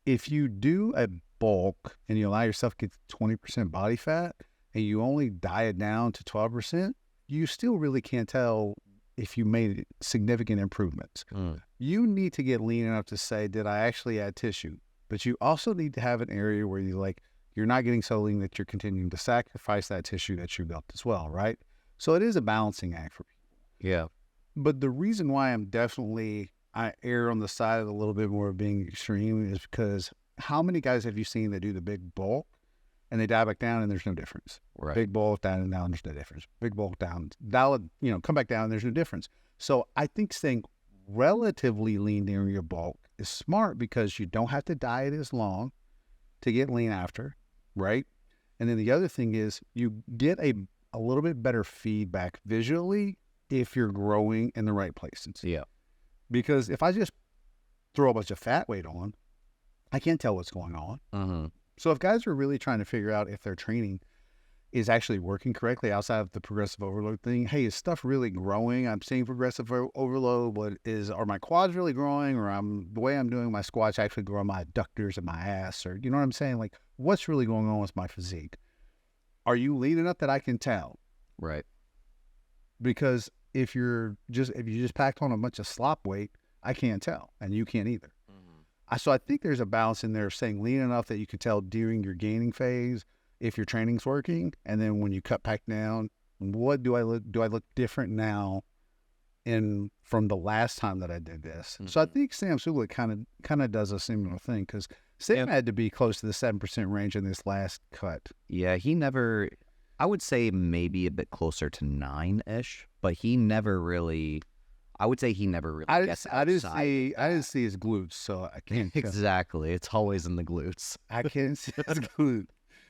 Speaker 2: If you do a bulk and you allow yourself to get 20% body fat and you only diet down to 12%, you still really can't tell if you made significant improvements. You need to get lean enough to say, did I actually add tissue? But you also need to have an area where you're not getting so lean that you're continuing to sacrifice that tissue that you built as well, right? So it is a balancing act for people.
Speaker 1: Yeah.
Speaker 2: But the reason why I err on the side of a little bit more of being extreme is because how many guys have you seen that do the big bulk and they dial back down and there's no difference?
Speaker 1: Right.
Speaker 2: Big bulk down and down, there's no difference. Big bulk down, dial it, come back down and there's no difference. So I think staying relatively lean during your bulk is smart because you don't have to diet as long to get lean after, right? And then the other thing is you get a little bit better feedback visually if you're growing in the right places.
Speaker 1: Yeah.
Speaker 2: Because if I just throw a bunch of fat weight on, I can't tell what's going on.
Speaker 1: Mm-hmm.
Speaker 2: So if guys are really trying to figure out if their training is actually working correctly outside of the progressive overload thing, hey, is stuff really growing? I'm seeing progressive overload. Are my quads really growing, or the way I'm doing my squats actually growing my adductors and my ass, or you know what I'm saying? Like, what's really going on with my physique? Are you lean enough that I can tell?
Speaker 1: Right.
Speaker 2: Because if you just packed on a bunch of slop weight, I can't tell, and you can't either. So I think there's a balance in there of saying lean enough that you can tell during your gaining phase if your training's working, and then when you cut back down, what do I look? Do I look different now from the last time that I did this?
Speaker 1: Mm-hmm.
Speaker 2: So I think Sam Sulek kind of does a similar thing, because Sam had to be close to the 7% range in this last cut.
Speaker 1: Yeah, he never. I would say maybe a bit closer to 9-ish, but he never really. I would say he never really gets outside.
Speaker 2: I didn't see his glutes, so I can't.
Speaker 1: Exactly. It's always in the glutes.
Speaker 2: I can't see his glutes,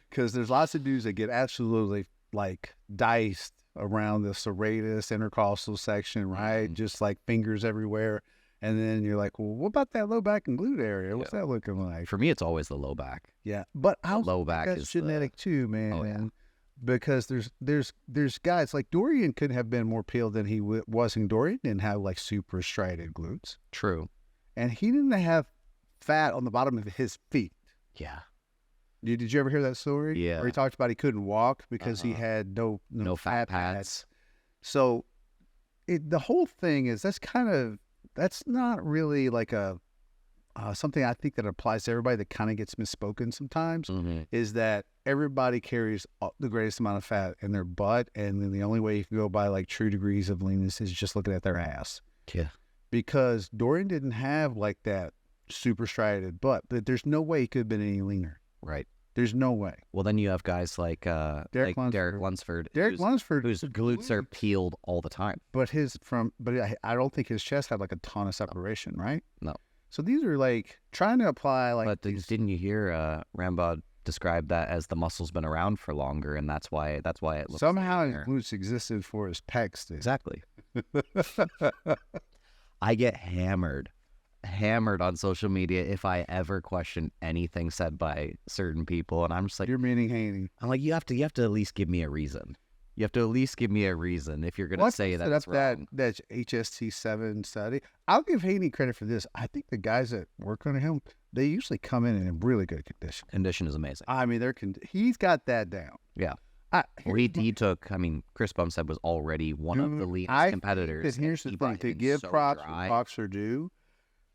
Speaker 2: because there's lots of dudes that get absolutely like diced around the serratus intercostal section, right?
Speaker 1: Mm-hmm.
Speaker 2: Just like fingers everywhere. And then you're like, well, what about that low back and glute area? What's that looking like?
Speaker 1: For me, it's always the low back.
Speaker 2: Yeah, but
Speaker 1: low back
Speaker 2: that's
Speaker 1: is
Speaker 2: genetic too, man.
Speaker 1: Oh, yeah.
Speaker 2: Because there's guys like Dorian couldn't have been more peeled than he was, and Dorian didn't have like super striated glutes,
Speaker 1: True.
Speaker 2: and he didn't have fat on the bottom of his feet.
Speaker 1: Yeah.
Speaker 2: Did you ever hear that story?
Speaker 1: Yeah.
Speaker 2: Where he talked about he couldn't walk because he had no
Speaker 1: fat pads.
Speaker 2: So the whole thing is that's not really like a something I think that applies to everybody that kind of gets misspoken sometimes,
Speaker 1: Mm-hmm.
Speaker 2: is that everybody carries the greatest amount of fat in their butt, and then the only way you can go by like true degrees of leanness is just looking at their ass.
Speaker 1: Yeah.
Speaker 2: Because Dorian didn't have like that super striated butt, but there's no way he could have been any leaner.
Speaker 1: Right.
Speaker 2: There's no way.
Speaker 1: Well, then you have guys like Derek Lunsford.
Speaker 2: Derek Lunsford,
Speaker 1: whose glutes are peeled all the time.
Speaker 2: But I don't think his chest had like a ton of separation, right?
Speaker 1: No.
Speaker 2: So these are like trying to apply like.
Speaker 1: But didn't you hear Rambaud describe that as the muscle's been around for longer, and that's why it looks
Speaker 2: somehow his
Speaker 1: thinner.
Speaker 2: glutes existed for his pecs. Dude.
Speaker 1: Exactly. I get hammered on social media if I ever question anything said by certain people, and I'm just like,
Speaker 2: You're meaning Haney.
Speaker 1: I'm like, you have to at least give me a reason. You have to at least give me a reason if you're going to say that's wrong.
Speaker 2: That HST7 study. I'll give Haney credit for this. I think the guys that work on him, they usually come in really good condition.
Speaker 1: Condition is amazing.
Speaker 2: I mean, he's got that down.
Speaker 1: Yeah. He took, Chris Bumstead was already one of the leadest competitors.
Speaker 2: Here's the thing, to give props when props are due,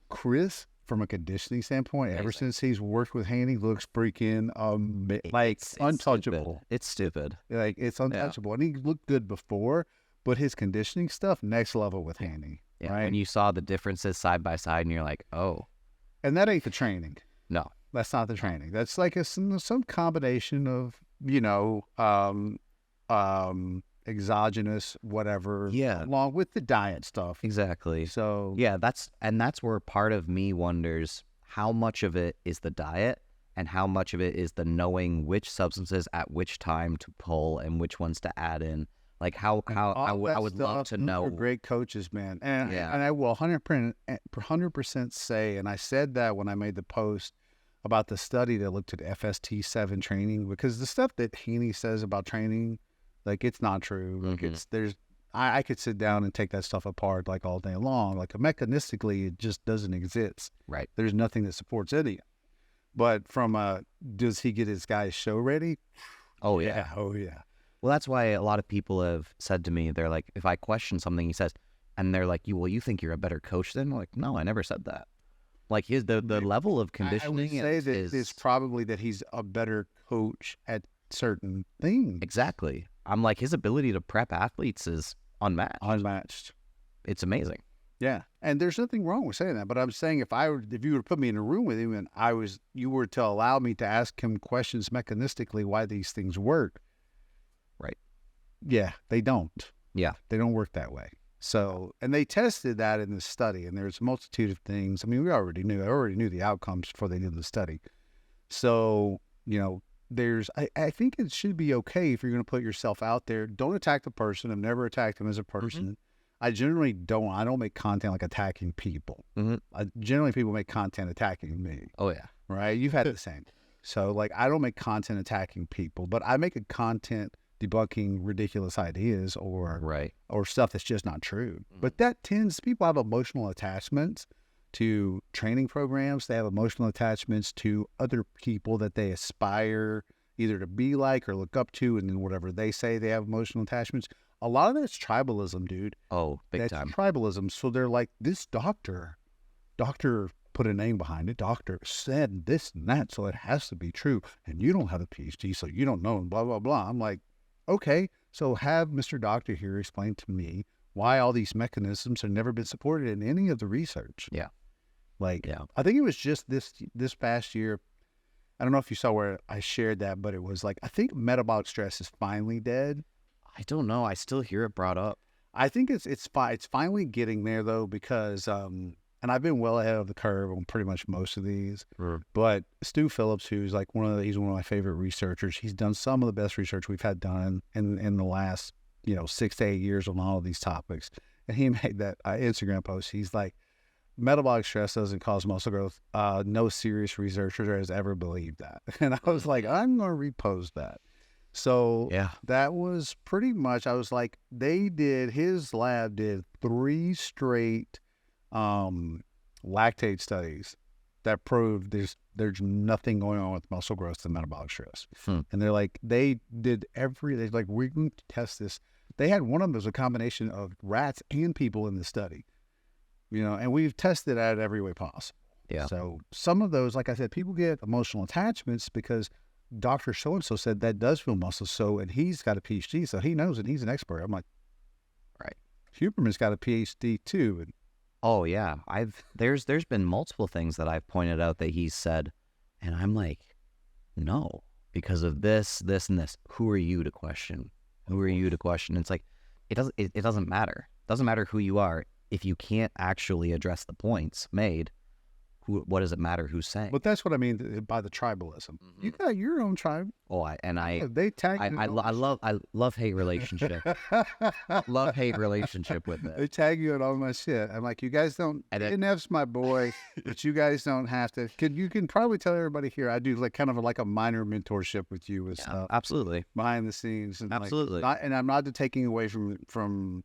Speaker 2: Chris, from a conditioning standpoint, ever since he's worked with Haney, looks freaking it's untouchable.
Speaker 1: It's stupid.
Speaker 2: Like, it's untouchable. And he looked good before, but his conditioning stuff, next level with Haney.
Speaker 1: Yeah,
Speaker 2: right?
Speaker 1: when you saw the differences side by side, and you're like, oh.
Speaker 2: And that ain't the training.
Speaker 1: No.
Speaker 2: That's not the training. That's like some combination of, exogenous whatever, along with the diet stuff.
Speaker 1: Exactly.
Speaker 2: So
Speaker 1: yeah, that's where part of me wonders how much of it is the diet and how much of it is the knowing which substances at which time to pull and which ones to add in. Like I would love to know.
Speaker 2: Great coaches, man, and I will 100% say, and I said that when I made the post about the study that looked at FST7 training, because the stuff that Haney says about training, like, it's not true. Like, I could sit down and take that stuff apart like all day long. Like, mechanistically, it just doesn't exist.
Speaker 1: Right.
Speaker 2: There's nothing that supports any. But does he get his guys show ready?
Speaker 1: Oh yeah.
Speaker 2: Oh yeah.
Speaker 1: Well, that's why a lot of people have said to me, they're like, if I question something he says, and they're like, you think you're a better coach then? I'm like, no, I never said that. Like, the level of conditioning
Speaker 2: I would say it's probably that he's a better coach at certain things.
Speaker 1: Exactly. I'm like, his ability to prep athletes is unmatched. It's amazing.
Speaker 2: Yeah, and there's nothing wrong with saying that. But I'm saying if you were to put me in a room with him and you were to allow me to ask him questions mechanistically why these things work. Right. Yeah, they don't.
Speaker 1: Yeah,
Speaker 2: they don't work that way. So, and they tested that in the study, and there's a multitude of things. I mean, I already knew the outcomes before they did the study. So, I think it should be okay if you're going to put yourself out there. Don't attack the person. I've never attacked them as a person. Mm-hmm. I generally don't make content like attacking people.
Speaker 1: Mm-hmm.
Speaker 2: Generally, people make content attacking me.
Speaker 1: Oh, yeah.
Speaker 2: right? You've had the same. So, like, I don't make content attacking people, but I make a content debunking ridiculous ideas
Speaker 1: Right.
Speaker 2: or stuff that's just not true.
Speaker 1: Mhm.
Speaker 2: But that tends, people have emotional attachments to training programs. They have emotional attachments to other people that they aspire either to be like or look up to, and then whatever they say, they have emotional attachments. A lot of that's tribalism, dude.
Speaker 1: Oh, big
Speaker 2: That's
Speaker 1: time.
Speaker 2: tribalism. So they're like, this doctor put a name behind it. Doctor said this and that, so it has to be true. And you don't have a PhD, so you don't know, and blah, blah, blah. I'm like, okay, so have Mr. Doctor here explain to me why all these mechanisms have never been supported in any of the research.
Speaker 1: Yeah.
Speaker 2: Like,
Speaker 1: Yeah.
Speaker 2: I think it was just this past year. I don't know if you saw where I shared that, but it was like, I think metabolic stress is finally dead.
Speaker 1: I don't know. I still hear it brought up.
Speaker 2: I think it's finally getting there though, because and I've been well ahead of the curve on pretty much most of these. But Stu Phillips, who's like he's one of my favorite researchers. He's done some of the best research we've had done in the last 6 to 8 years on all of these topics. And he made that Instagram post. He's like, metabolic stress doesn't cause muscle growth. No serious researcher has ever believed that. And I was like, I'm going to repost that. So
Speaker 1: Yeah.
Speaker 2: that was pretty much, I was like, his lab did 3 straight lactate studies that proved there's nothing going on with muscle growth and metabolic stress. And they're like, they did they're like, we're going to test this. They had one of them was a combination of rats and people in the study. And we've tested at every way possible.
Speaker 1: Yeah.
Speaker 2: So some of those, like I said, people get emotional attachments because Dr. So-and-so said that does feel muscle. So, and he's got a PhD, so he knows it. He's an expert. I'm like,
Speaker 1: Right.
Speaker 2: Huberman's got a PhD too. And
Speaker 1: Oh yeah. There's been multiple things that I've pointed out that he's said, and I'm like, no, because of this, and this. Who are you to question? Who are you to question? It's like, it doesn't matter. It doesn't matter who you are. If you can't actually address the points made, what does it matter who's saying?
Speaker 2: But that's what I mean by the tribalism. You got your own tribe.
Speaker 1: They
Speaker 2: tag.
Speaker 1: I love hate relationship. Love hate relationship with
Speaker 2: They
Speaker 1: it.
Speaker 2: tag you in all my shit. I'm like, you guys don't. NF's my boy, but you guys don't have to. You can probably tell everybody here. I do like kind of like a minor mentorship with you with stuff
Speaker 1: Absolutely.
Speaker 2: behind the scenes. And
Speaker 1: Absolutely.
Speaker 2: and I'm not taking away from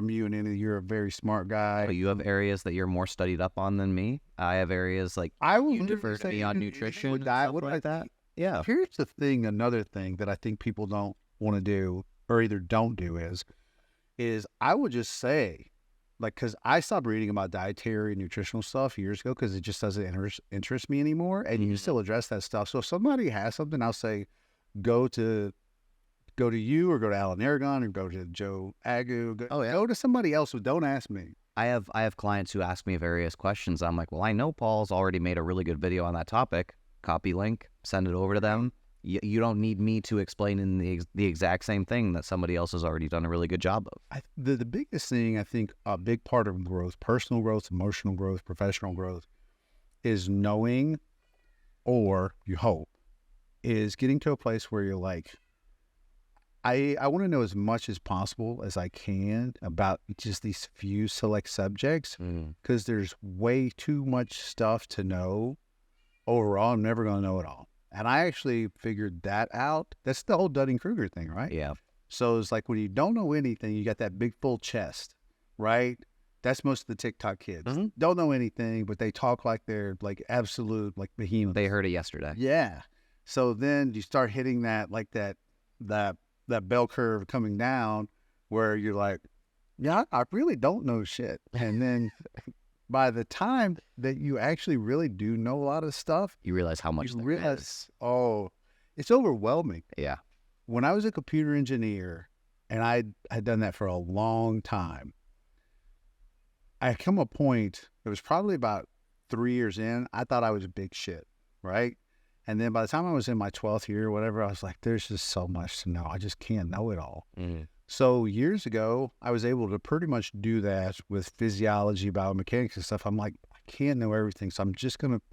Speaker 2: you and any. You're a very smart guy.
Speaker 1: But you have areas that you're more studied up on than me. I have areas like
Speaker 2: I will
Speaker 1: you defer to me on nutrition and stuff like that. Yeah.
Speaker 2: Here's the thing. Another thing that I think people don't want to do or either don't do is I would just say, like, because I stopped reading about dietary and nutritional stuff years ago because it just doesn't interest me anymore. And you can still address that stuff. So if somebody has something, I'll say, go to you or go to Alan Aragon or go to Joe Agu. Go to somebody else, but don't ask me.
Speaker 1: I have clients who ask me various questions. I'm like, well, I know Paul's already made a really good video on that topic. Copy link, send it over to them. You don't need me to explain in the exact same thing that somebody else has already done a really good job of.
Speaker 2: The biggest thing, I think, a big part of growth, personal growth, emotional growth, professional growth, is knowing, or you hope, is getting to a place where you're like, I want to know as much as possible as I can about just these few select subjects because there's way too much stuff to know. Overall, I'm never going to know it all. And I actually figured that out. That's the whole Dunning-Kruger thing, right?
Speaker 1: Yeah.
Speaker 2: So it's like when you don't know anything, you got that big full chest, right? That's most of the TikTok kids. Don't know anything, but they talk like they're like absolute like behemoths.
Speaker 1: They heard it yesterday.
Speaker 2: Yeah. So then you start hitting that like that bell curve coming down where you're like, yeah, I really don't know shit. And then by the time that you actually really do know a lot of stuff,
Speaker 1: you realize how much there is.
Speaker 2: Oh, it's overwhelming.
Speaker 1: Yeah.
Speaker 2: When I was a computer engineer and I had done that for a long time, I come a point, it was probably about 3 years in, I thought I was big shit, right? And then by the time I was in my 12th year or whatever, I was like, there's just so much to know. I just can't know it all. So years ago, I was able to pretty much do that with physiology, biomechanics and stuff. I'm like, I can't know everything. So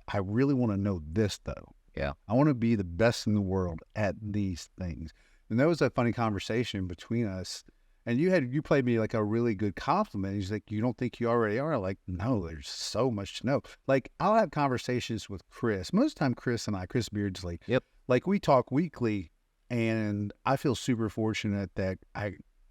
Speaker 2: I really want to know this though.
Speaker 1: Yeah.
Speaker 2: I want to be the best in the world at these things. And there was a funny conversation between us. And you played me like a really good compliment. He's like, you don't think you already are? Like, no, there's so much to know. Like, I'll have conversations with Chris. Most of the time, Chris Beardsley.
Speaker 1: Yep.
Speaker 2: Like, we talk weekly, and I feel super fortunate that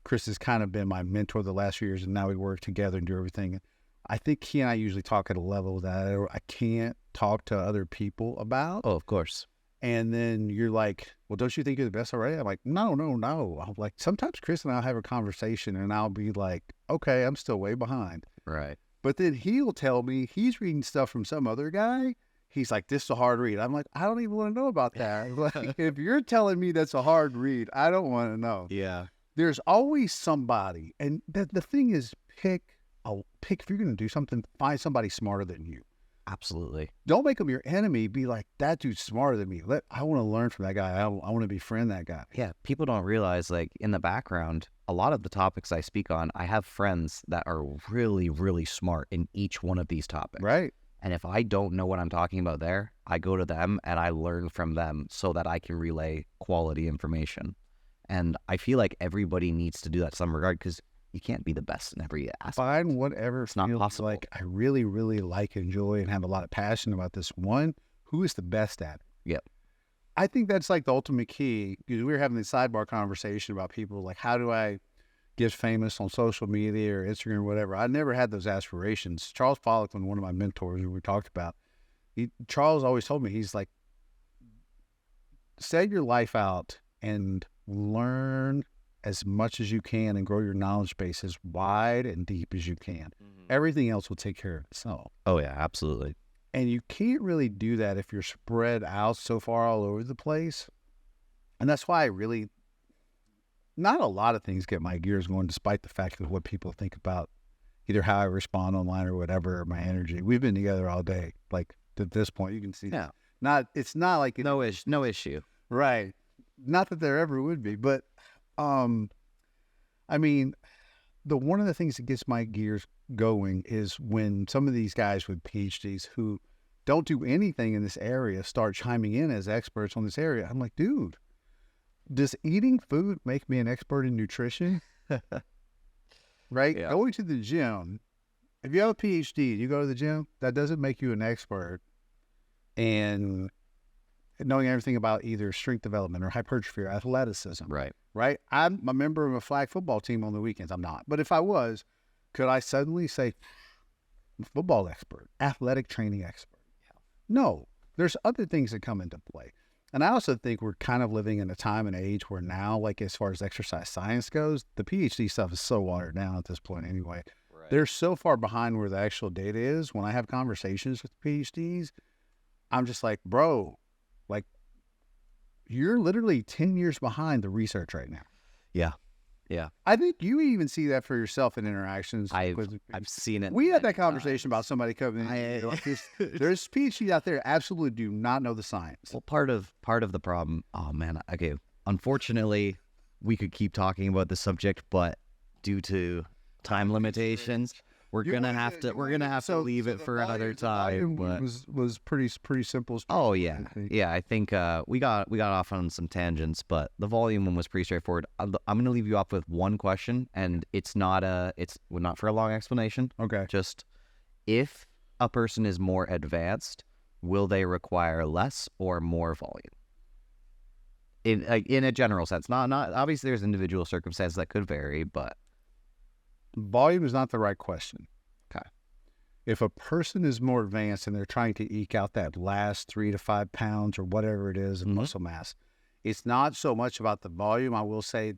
Speaker 2: Chris has kind of been my mentor the last few years, and now we work together and do everything. I think he and I usually talk at a level that I can't talk to other people about.
Speaker 1: Oh, of course.
Speaker 2: And then you're like, well, don't you think you're the best already? I'm like, no. I'm like, sometimes Chris and I'll have a conversation and I'll be like, okay, I'm still way behind.
Speaker 1: Right.
Speaker 2: But then he'll tell me he's reading stuff from some other guy. He's like, this is a hard read. I'm like, I don't even want to know about that. Like, if you're telling me that's a hard read, I don't want to know.
Speaker 1: Yeah.
Speaker 2: There's always somebody. And the thing is, pick if you're going to do something, find somebody smarter than you.
Speaker 1: Absolutely.
Speaker 2: Don't make them your enemy. Be like, that dude's smarter than me. I want to learn from that guy. I want to befriend that guy.
Speaker 1: Yeah. People don't realize, like, in the background, a lot of the topics I speak on, I have friends that are really, really smart in each one of these topics.
Speaker 2: Right.
Speaker 1: And if I don't know what I'm talking about there, I go to them and I learn from them so that I can relay quality information. And I feel like everybody needs to do that in some regard, because you can't be the best in every aspect.
Speaker 2: Find whatever
Speaker 1: It's not
Speaker 2: feels
Speaker 1: possible.
Speaker 2: like I really, really like, enjoy, and have a lot of passion about this one. Who is the best at it?
Speaker 1: Yep.
Speaker 2: I think that's like the ultimate key, because we were having this sidebar conversation about people like, how do I get famous on social media or Instagram or whatever? I never had those aspirations. Charles Pollock, one of my mentors who we talked about, Charles always told me, he's like, set your life out and learn as much as you can and grow your knowledge base as wide and deep as you can. Mm-hmm. Everything else will take care of itself.
Speaker 1: Oh, yeah, absolutely.
Speaker 2: And you can't really do that if you're spread out so far all over the place. And that's why not a lot of things get my gears going, despite the fact of what people think about either how I respond online or whatever, or my energy. We've been together all day. Like, at this point, you can see.
Speaker 1: Yeah.
Speaker 2: It's not like
Speaker 1: No issue.
Speaker 2: Right. Not that there ever would be, but I mean, one of the things that gets my gears going is when some of these guys with PhDs who don't do anything in this area start chiming in as experts on this area. I'm like, dude, does eating food make me an expert in nutrition? Right?
Speaker 1: Yeah.
Speaker 2: Going to the gym, if you have a PhD and you go to the gym, that doesn't make you an expert in knowing everything about either strength development or hypertrophy or athleticism.
Speaker 1: Right.
Speaker 2: Right? I'm a member of a flag football team on the weekends. I'm not. But if I was, could I suddenly say, football expert, athletic training expert? Yeah. No. There's other things that come into play. And I also think we're kind of living in a time and age where now, like as far as exercise science goes, the PhD stuff is so watered down at this point anyway. Right. They're so far behind where the actual data is. When I have conversations with PhDs, I'm just like, bro, like, you're literally 10 years behind the research right now.
Speaker 1: Yeah. Yeah.
Speaker 2: I think you even see that for yourself in interactions.
Speaker 1: I've seen it.
Speaker 2: We had that conversation about somebody coming in. There's PhDs out there absolutely do not know the science.
Speaker 1: Well, part of the problem, oh man, okay. Unfortunately, we could keep talking about the subject, but due to time limitations, we're gonna have to leave it for another time. But
Speaker 2: was pretty simple.
Speaker 1: Oh yeah, I think we got off on some tangents, but the volume one was pretty straightforward. I'm gonna leave you off with one question, and it's not for a long explanation.
Speaker 2: Okay.
Speaker 1: Just, if a person is more advanced, will they require less or more volume? In a general sense, not obviously there's individual circumstances that could vary, but
Speaker 2: volume is not the right question.
Speaker 1: Okay.
Speaker 2: If a person is more advanced and they're trying to eke out that last 3 to 5 pounds or whatever it is in muscle mass, it's not so much about the volume. I will say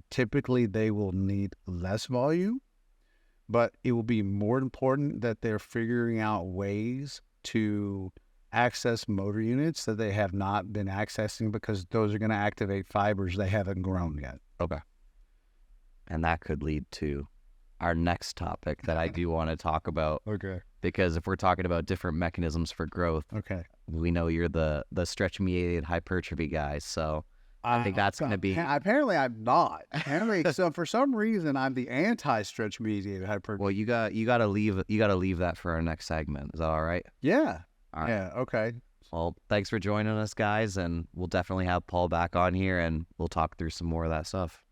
Speaker 2: typically they will need less volume, but it will be more important that they're figuring out ways to access motor units that they have not been accessing, because those are going to activate fibers they haven't grown yet.
Speaker 1: Okay. And that could lead to our next topic that I do want to talk about.
Speaker 2: Okay.
Speaker 1: Because if we're talking about different mechanisms for growth,
Speaker 2: okay,
Speaker 1: we know you're the stretch-mediated hypertrophy guy, so I think that's going to be...
Speaker 2: Apparently I'm not. Apparently, so for some reason, I'm the anti-stretch mediated hypertrophy.
Speaker 1: Well, you got to leave that for our next segment. Is that all right?
Speaker 2: Yeah.
Speaker 1: All right.
Speaker 2: Yeah, okay.
Speaker 1: Well, thanks for joining us, guys, and we'll definitely have Paul back on here, and we'll talk through some more of that stuff.